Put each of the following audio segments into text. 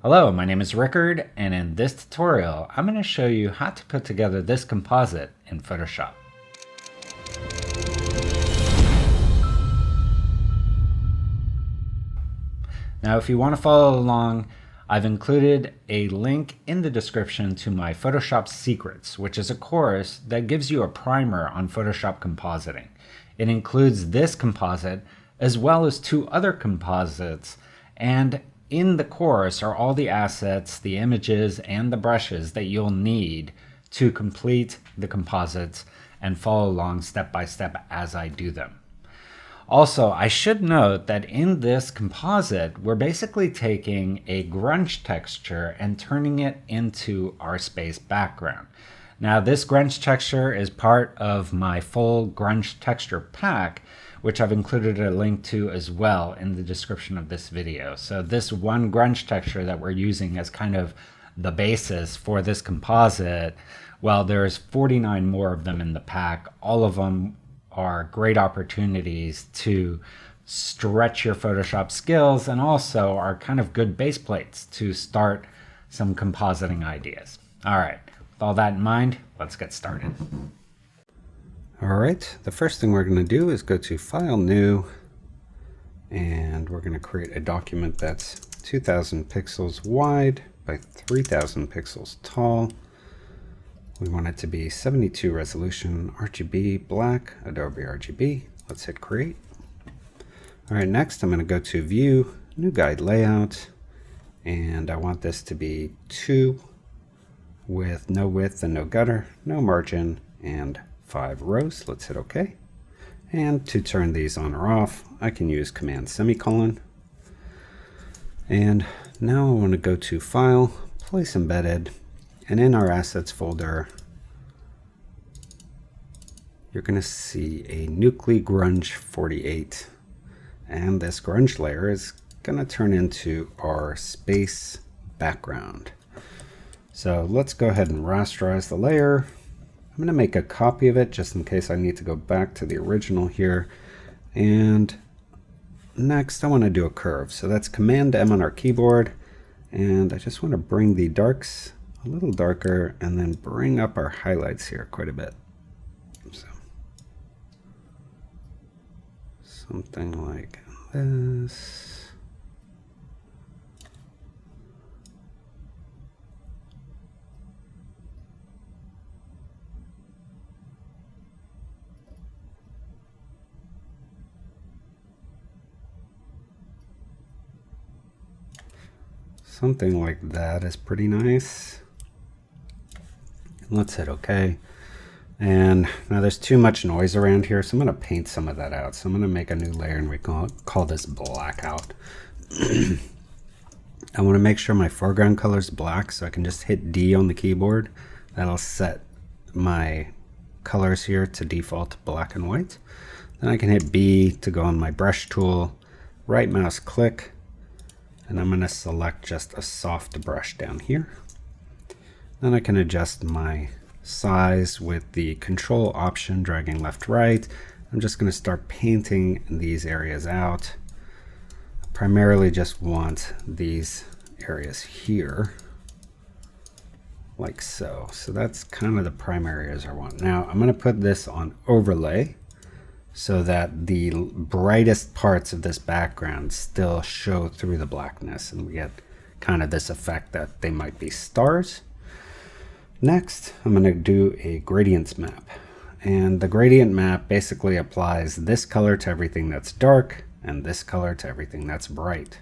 Hello, my name is Rickard, and in this tutorial, I'm going to show you how to put together this composite in Photoshop. Now, if you want to follow along, I've included a link in the description to my Photoshop Secrets, which is a course that gives you a primer on Photoshop compositing. It includes this composite as well as two other composites, and in the course are all the assets, the images, and the brushes that you'll need to complete the composites and follow along step by step as I do them. Also, I should note that in this composite, we're basically taking a grunge texture and turning it into our space background. Now, this grunge texture is part of my full grunge texture pack, which I've included a link to as well in the description of this video. So this one grunge texture that we're using as kind of the basis for this composite, well, there's 49 more of them in the pack. All of them are great opportunities to stretch your Photoshop skills and also are kind of good base plates to start some compositing ideas. All right, with all that in mind, let's get started. All right, the first thing we're going to do is go to File, New, and we're going to create a document that's 2000 pixels wide by 3000 pixels tall. We want it to be 72 resolution, RGB, black, Adobe RGB. Let's hit Create. All right, next I'm going to go to View, New Guide Layout, and I want this to be 2 with no width and no gutter, no margin, and 5 rows. Let's hit OK. And to turn these on or off, I can use Command semicolon. And now I want to go to File, Place Embedded, and in our Assets folder, you're going to see a Nucly Grunge 48. And this grunge layer is going to turn into our space background. So let's go ahead and rasterize the layer. I'm going to make a copy of it just in case I need to go back to the original here. And next I want to do a curve. So that's Command M on our keyboard. And I just want to bring the darks a little darker and then bring up our highlights here quite a bit. So something like this. Something like that is pretty nice. Let's hit OK. And now there's too much noise around here, so I'm going to paint some of that out. So I'm going to make a new layer and we call this blackout. I want to make sure my foreground color is black, so I can just hit D on the keyboard. That'll set my colors here to default black and white. Then I can hit B to go on my brush tool, right mouse click, and I'm going to select just a soft brush down here. Then I can adjust my size with the Control Option, dragging left right. I'm just going to start painting these areas out. I primarily just want these areas here, like so. So that's kind of the primary areas I want. Now I'm going to put this on overlay so that the brightest parts of this background still show through the blackness and we get kind of this effect that they might be stars. Next, I'm going to do a gradients map. And the gradient map basically applies this color to everything that's dark and this color to everything that's bright.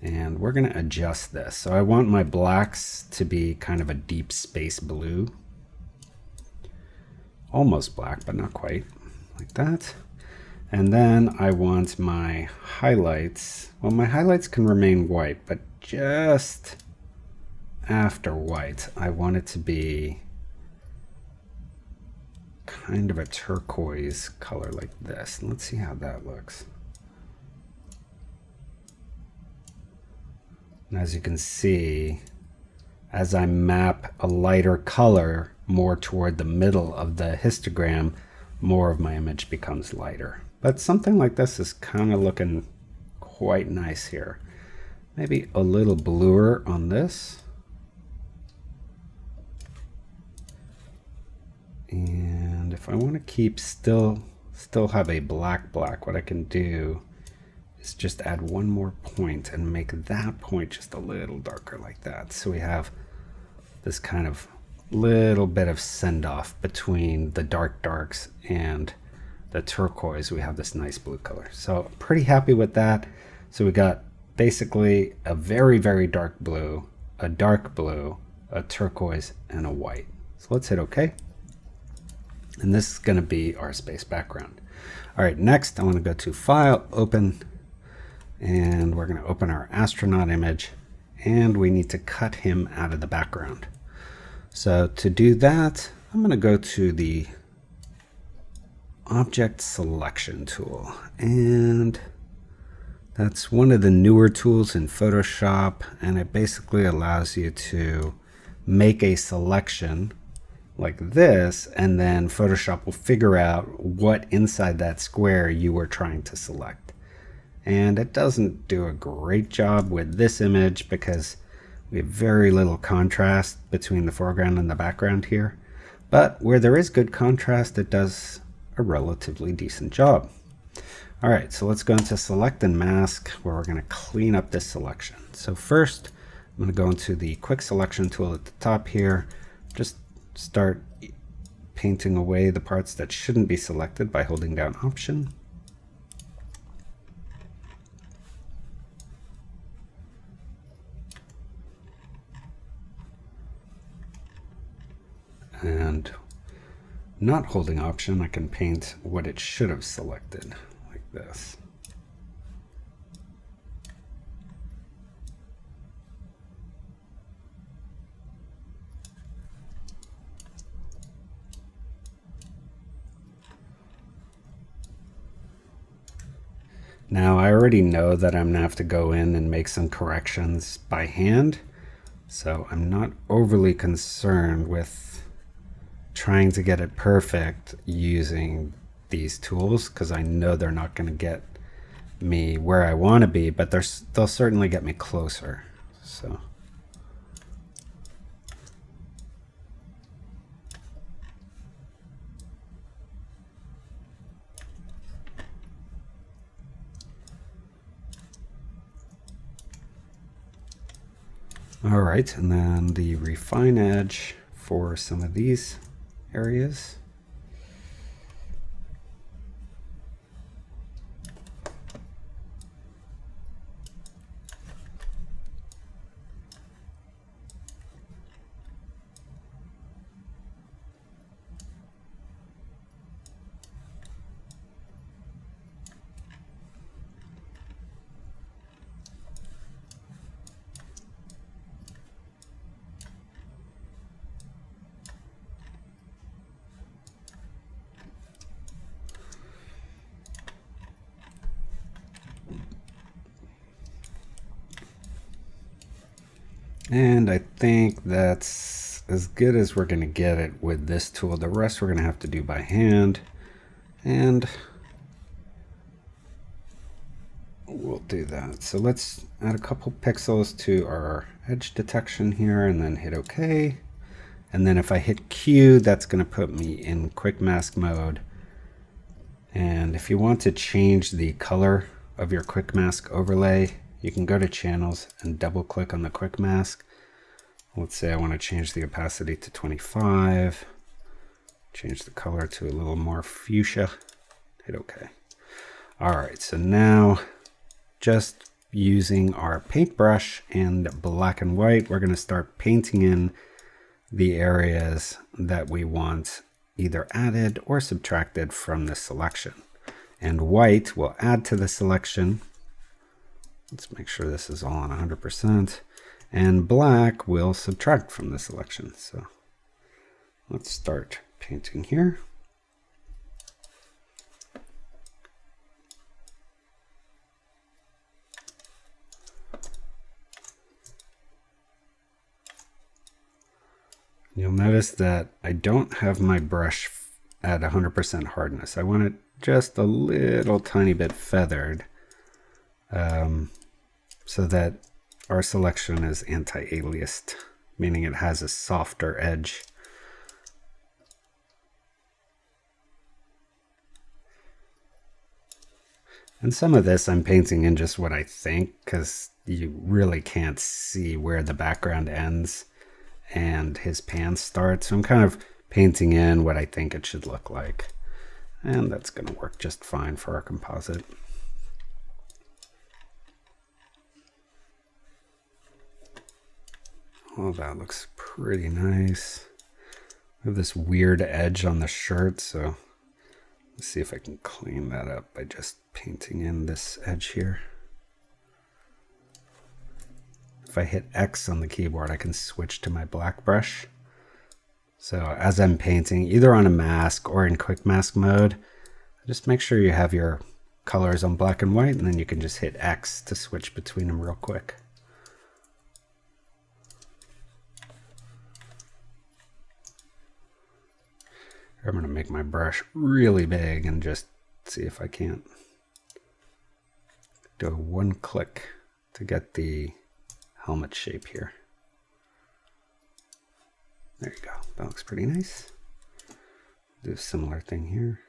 And we're going to adjust this. So I want my blacks to be kind of a deep space blue. Almost black, but not quite. Like that. And then I want my highlights. Well, my highlights can remain white, but just after white, I want it to be kind of a turquoise color like this. And let's see how that looks. And as you can see, as I map a lighter color more toward the middle of the histogram, more of my image becomes lighter. But something like this is kind of looking quite nice here. maybe a little bluer on this. And if I want to keep still have a black, what I can do is just add one more point and make that point just a little darker like that. So we have this kind of little bit of send off between the darks and the turquoise. We have this nice blue color. So pretty happy with that. So we got basically a very, very dark blue, a dark blue, a turquoise, and a white. So let's hit OK. And this is going to be our space background. All right, next I want to go to File, Open, and we're going to open our astronaut image, and we need to cut him out of the background. So to do that, I'm going to go to the Object Selection tool, and that's one of the newer tools in Photoshop, and it basically allows you to make a selection like this, and then Photoshop will figure out what inside that square you were trying to select. And it doesn't do a great job with this image because we have very little contrast between the foreground and the background here. But where there is good contrast, it does a relatively decent job. All right, so let's go into Select and Mask, where we're going to clean up this selection. So first, I'm going to go into the Quick Selection tool at the top here. Just start painting away the parts that shouldn't be selected by holding down Option. And not holding Option, I can paint what it should have selected, like this. Now I already know that I'm gonna have to go in and make some corrections by hand, so I'm not overly concerned with trying to get it perfect using these tools, because I know they're not going to get me where I want to be, but they'll certainly get me closer. So all right, and then the refine edge for some of these areas. And I think that's as good as we're going to get it with this tool. The rest we're going to have to do by hand, and we'll do that. So let's add a couple pixels to our edge detection here and then hit OK. And then if I hit Q, that's going to put me in quick mask mode. And if you want to change the color of your quick mask overlay, you can go to channels and double click on the quick mask. Let's say I want to change the opacity to 25, change the color to a little more fuchsia, hit OK. All right, so now just using our paintbrush and black and white, we're going to start painting in the areas that we want either added or subtracted from the selection. And white will add to the selection. Let's make sure this is all on 100%. And black will subtract from the selection. So let's start painting here. You'll notice that I don't have my brush at 100% hardness. I want it just a little tiny bit feathered. So that our selection is anti-aliased, meaning it has a softer edge. And some of this I'm painting in just what I think, because you really can't see where the background ends and his pan starts. So I'm kind of painting in what I think it should look like. And that's going to work just fine for our composite. Oh, that looks pretty nice. I have this weird edge on the shirt, so let's see if I can clean that up by just painting in this edge here. If I hit X on the keyboard, I can switch to my black brush. So as I'm painting, either on a mask or in quick mask mode, just make sure you have your colors on black and white, and then you can just hit X to switch between them real quick. I'm going to make my brush really big and just see if I can't do a one click to get the helmet shape here. There you go. That looks pretty nice. Do a similar thing here.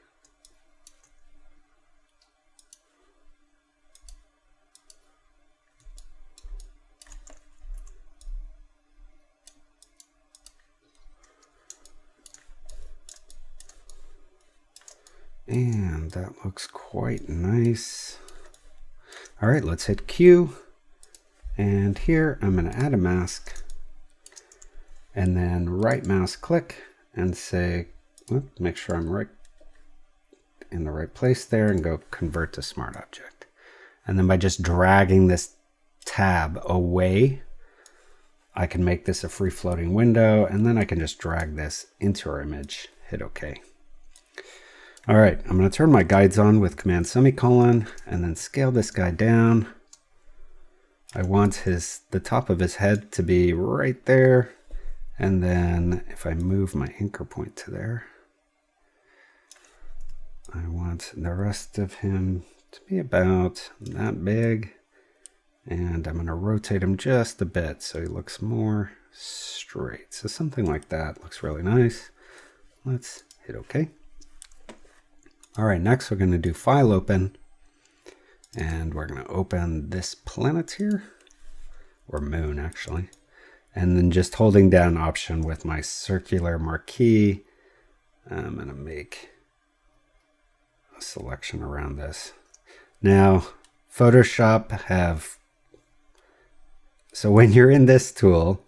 And that looks quite nice. All right, let's hit Q. And here I'm going to add a mask. And then right mouse click and say, make sure I'm right in the right place there, and go convert to smart object. And then by just dragging this tab away, I can make this a free floating window, and then I can just drag this into our image, hit OK. All right, I'm going to turn my guides on with Command semicolon and then scale this guy down. I want the top of his head to be right there. And then if I move my anchor point to there, I want the rest of him to be about that big. And I'm going to rotate him just a bit so he looks more straight. So something like that looks really nice. Let's hit OK. All right, next we're going to do File Open. And we're going to open this planet here, or moon actually. And then just holding down Option with my circular marquee, I'm going to make a selection around this. Now, Photoshop so when you're in this tool,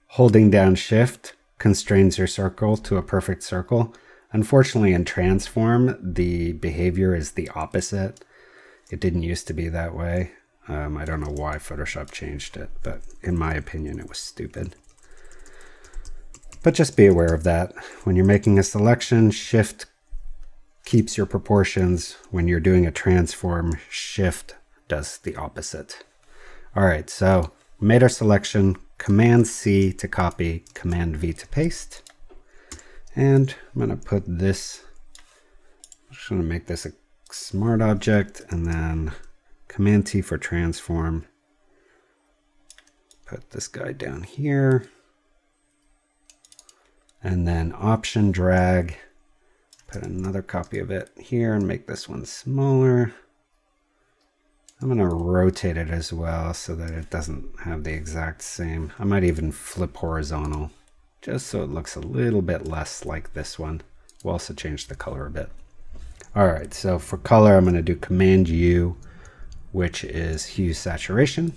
holding down Shift constrains your circle to a perfect circle. Unfortunately, in Transform, the behavior is the opposite. It didn't used to be that way. I don't know why Photoshop changed it, but in my opinion, it was stupid. But just be aware of that. When you're making a selection, Shift keeps your proportions. When you're doing a transform, Shift does the opposite. All right, so we made our selection. Command C to copy, Command V to paste. And I'm going to put this, I'm just going to make this a smart object, and then Command T for transform. Put this guy down here. And then Option drag. Put another copy of it here and make this one smaller. I'm going to rotate it as well so that it doesn't have the exact same. I might even flip horizontal just so it looks a little bit less like this one. We'll also change the color a bit. All right, so for color, I'm going to do Command U, which is hue saturation.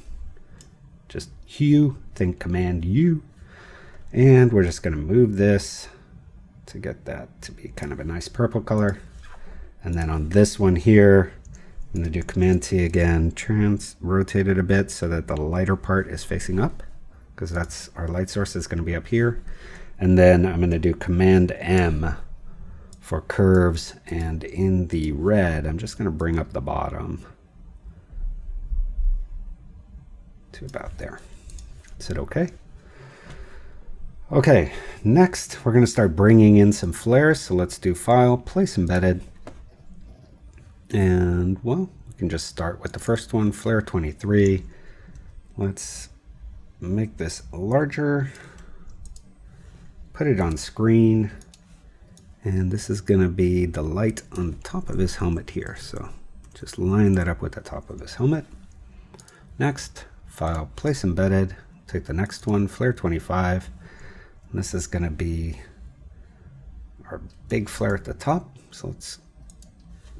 Just hue, think Command U. And we're just going to move this to get that to be kind of a nice purple color. And then on this one here, I'm going to do Command T again, rotate it a bit so that the lighter part is facing up, because that's our light source is going to be up here. And then I'm going to do Command M for curves, and in the red, I'm just going to bring up the bottom to about there. Is it okay? Okay, next we're going to start bringing in some flares. So let's do File, Place Embedded. And well, we can just start with the first one, Flare 23. Let's make this larger, put it on screen, and this is going to be the light on the top of his helmet here. So just line that up with the top of his helmet. Next, File, Place Embedded. Take the next one, Flare 25. And this is going to be our big flare at the top. So let's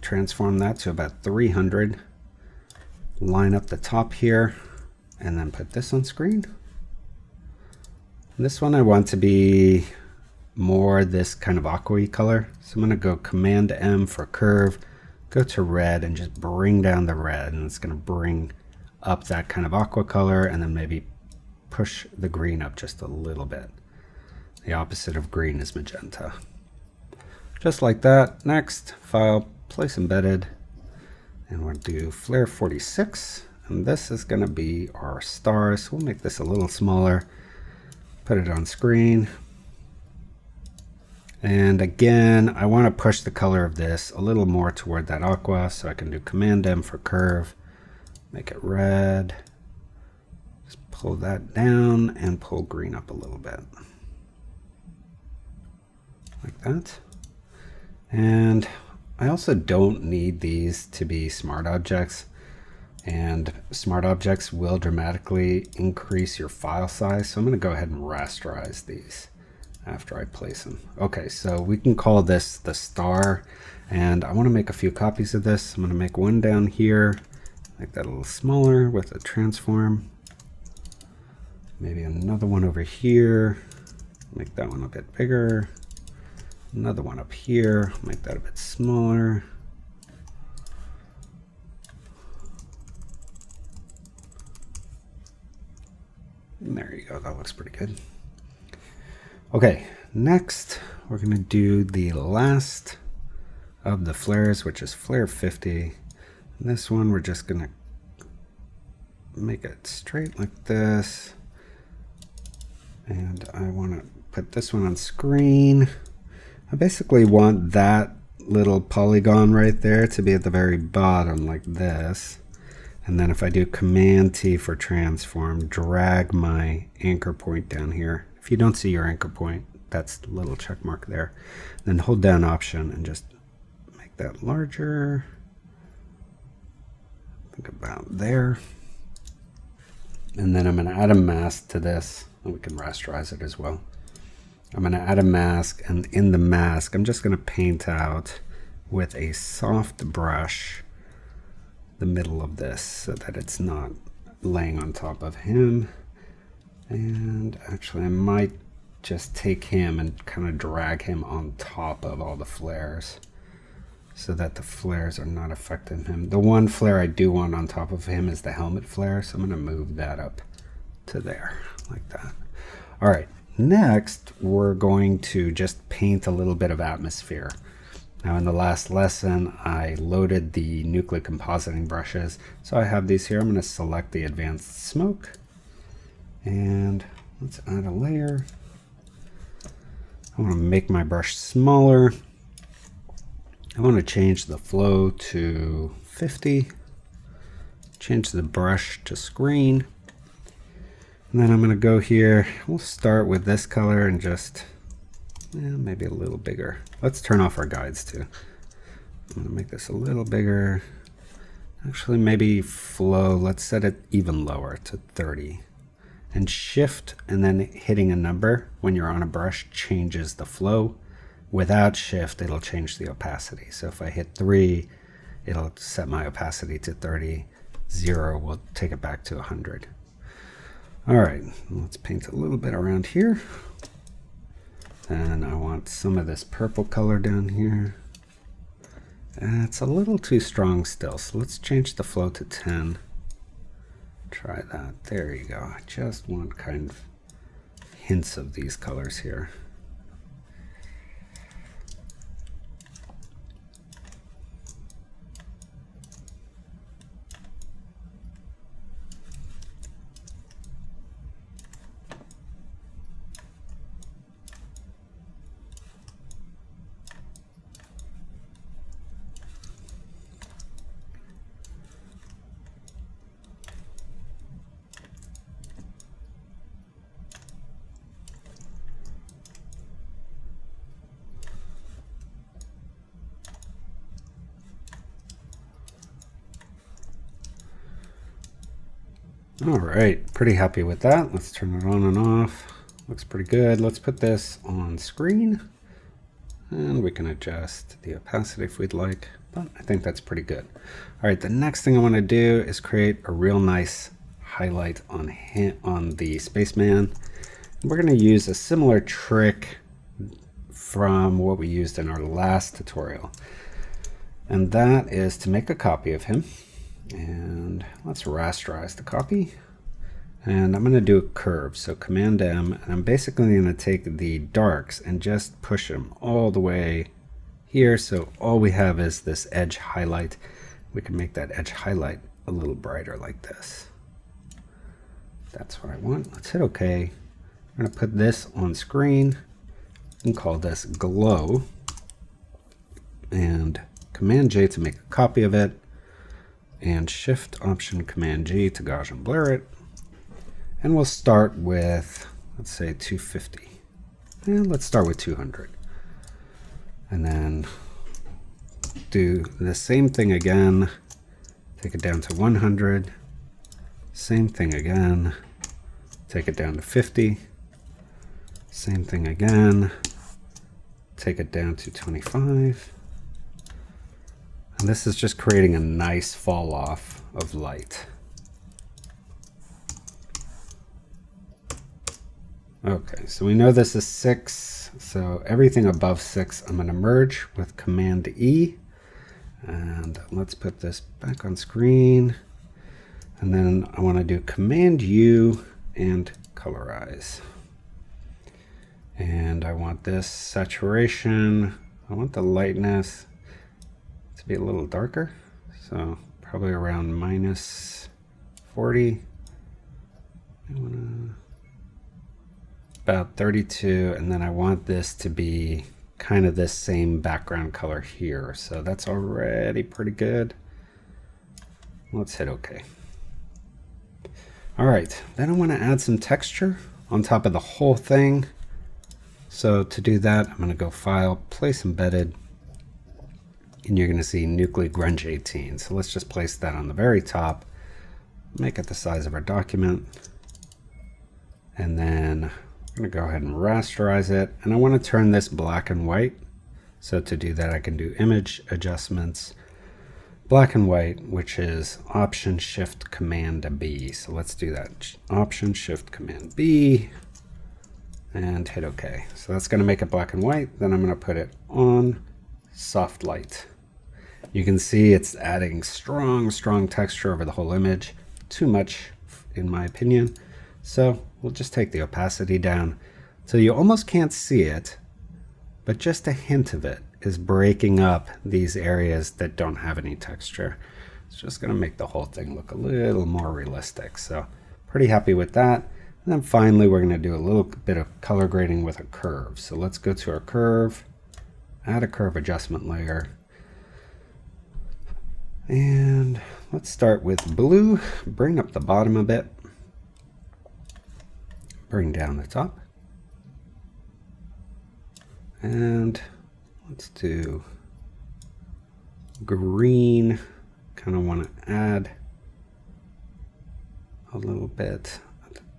transform that to about 300. Line up the top here, and then put this on screen. And this one I want to be more this kind of aqua-y color. So I'm going to go Command M for curve, go to red, and just bring down the red. And it's going to bring up that kind of aqua color, and then maybe push the green up just a little bit. The opposite of green is magenta. Just like that. Next, File, Place Embedded, and we'll do Flare 46. And this is going to be our star. So we'll make this a little smaller, put it on screen. And again, I want to push the color of this a little more toward that aqua, so I can do Command M for curve, make it red, just pull that down and pull green up a little bit. Like that. And I also don't need these to be smart objects, and smart objects will dramatically increase your file size. So I'm going to go ahead and rasterize these after I place them. Okay, so we can call this the star, and I want to make a few copies of this. I'm going to make one down here, make that a little smaller with a transform. Maybe another one over here, make that one a bit bigger. Another one up here, make that a bit smaller. And there you go, that looks pretty good. Okay, next we're going to do the last of the flares, which is Flare 50. And this one we're just going to make it straight like this. And I want to put this one on screen. I basically want that little polygon right there to be at the very bottom like this. And then if I do Command T for transform, drag my anchor point down here. If you don't see your anchor point, that's the little check mark there. Then hold down Option and just make that larger. I think about there. And then I'm going to add a mask to this, and we can rasterize it as well. I'm going to add a mask, and in the mask I'm just going to paint out with a soft brush the middle of this so that it's not laying on top of him. And actually I might just take him and kind of drag him on top of all the flares so that the flares are not affecting him. The one flare I do want on top of him is the helmet flare, so I'm going to move that up to there like that. All right, next we're going to just paint a little bit of atmosphere. Now in the last lesson I loaded the Nucly compositing brushes, so I have these here. I'm going to select the advanced smoke, and let's add a layer. I want to make my brush smaller. I want to change the flow to 50, change the brush to screen, and then I'm going to go here. We'll start with this color and just maybe a little bigger. Let's turn off our guides too. I'm going to make this a little bigger. Actually, maybe flow, let's set it even lower to 30. And shift and then hitting a number when you're on a brush changes the flow. Without shift, it'll change the opacity. So if I hit 3, it'll set my opacity to 30. 0 will take it back to 100. All right, let's paint a little bit around here. And I want some of this purple color down here. It's a little too strong still, so let's change the flow to 10. Try that. There you go. I just want kind of hints of these colors here. All right, pretty happy with that. Let's turn it on and off. Looks pretty good. Let's put this on screen, and we can adjust the opacity if we'd like, but I think that's pretty good. All right, the next thing I want to do is create a real nice highlight on the spaceman. We're going to use a similar trick from what we used in our last tutorial, and that is to make a copy of him. And let's rasterize the copy, and I'm going to do a curve, so Command M, and I'm basically going to take the darks and just push them all the way here, so all we have is this edge highlight. We can make that edge highlight a little brighter like this. That's what I want. Let's hit OK. I'm going to put this on screen and call this glow, and Command J to make a copy of it, and Shift Option Command G to Gaussian blur it. And we'll start with, let's say 250. And let's start with 200. And then do the same thing again. Take it down to 100. Same thing again. Take it down to 50. Same thing again. Take it down to 25. And this is just creating a nice fall off of light. Okay, so we know this is 6, so everything above 6 I'm going to merge with Command E. And let's put this back on screen. And then I want to do Command U and colorize. And I want this saturation, I want the lightness to be a little darker, so probably around -40. About 32, and then I want this to be kind of this same background color here, so that's already pretty good. Let's hit OK. All right, then I want to add some texture on top of the whole thing. So to do that, I'm going to go File, Place Embedded, and you're going to see Nucly Grunge 18. So let's just place that on the very top, make it the size of our document, and then I'm going to go ahead and rasterize it. And I want to turn this black and white. So to do that, I can do Image Adjustments, Black and White, which is Option Shift Command B. So let's do that. Option Shift Command B. And hit OK. So that's going to make it black and white. Then I'm going to put it on soft light. You can see it's adding strong texture over the whole image. Too much, in my opinion. So we'll just take the opacity down so you almost can't see it, but just a hint of it is breaking up these areas that don't have any texture. It's just going to make the whole thing look a little more realistic. So pretty happy with that. And then finally, we're going to do a little bit of color grading with a curve. So let's go to our curve, add a curve adjustment layer. And let's start with blue, bring up the bottom a bit, bring down the top. And let's do green, kind of want to add a little bit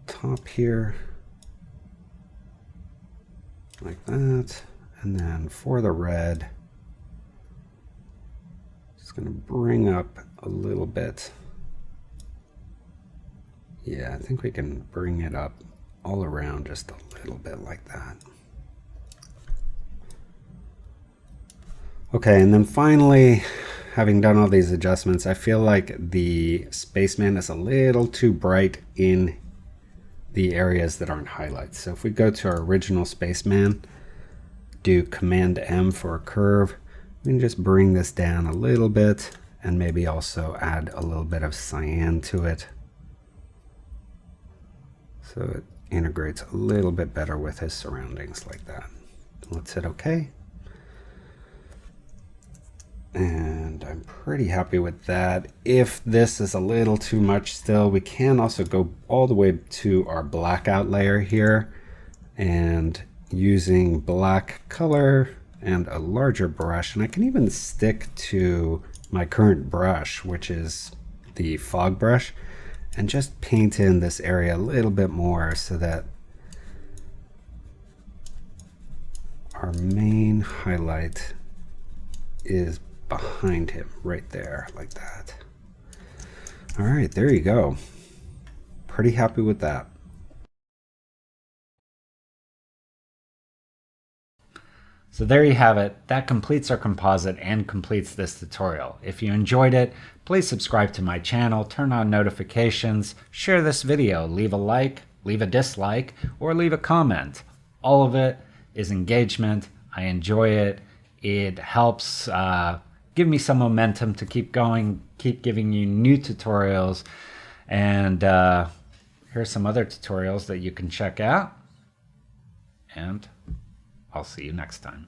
top here like that, and then for the red, just going to bring up a little bit. Yeah, I think we can bring it up all around just a little bit like that. Okay, and then finally, having done all these adjustments, I feel like the spaceman is a little too bright in the areas that aren't highlights. So if we go to our original spaceman, do Command M for a curve, we can just bring this down a little bit and maybe also add a little bit of cyan to it, so it integrates a little bit better with his surroundings like that. Let's hit OK. And I'm pretty happy with that. If this is a little too much still, we can also go all the way to our blackout layer here, and using black color and a larger brush, and I can even stick to my current brush, which is the fog brush, and just paint in this area a little bit more so that our main highlight is behind him right there, like that. All right, there you go. Pretty happy with that. So there you have it. That completes our composite and completes this tutorial. If you enjoyed it, please subscribe to my channel, turn on notifications, share this video, leave a like, leave a dislike, or leave a comment. All of it is engagement. I enjoy it. It helps give me some momentum to keep going, keep giving you new tutorials. And here's some other tutorials that you can check out. And I'll see you next time.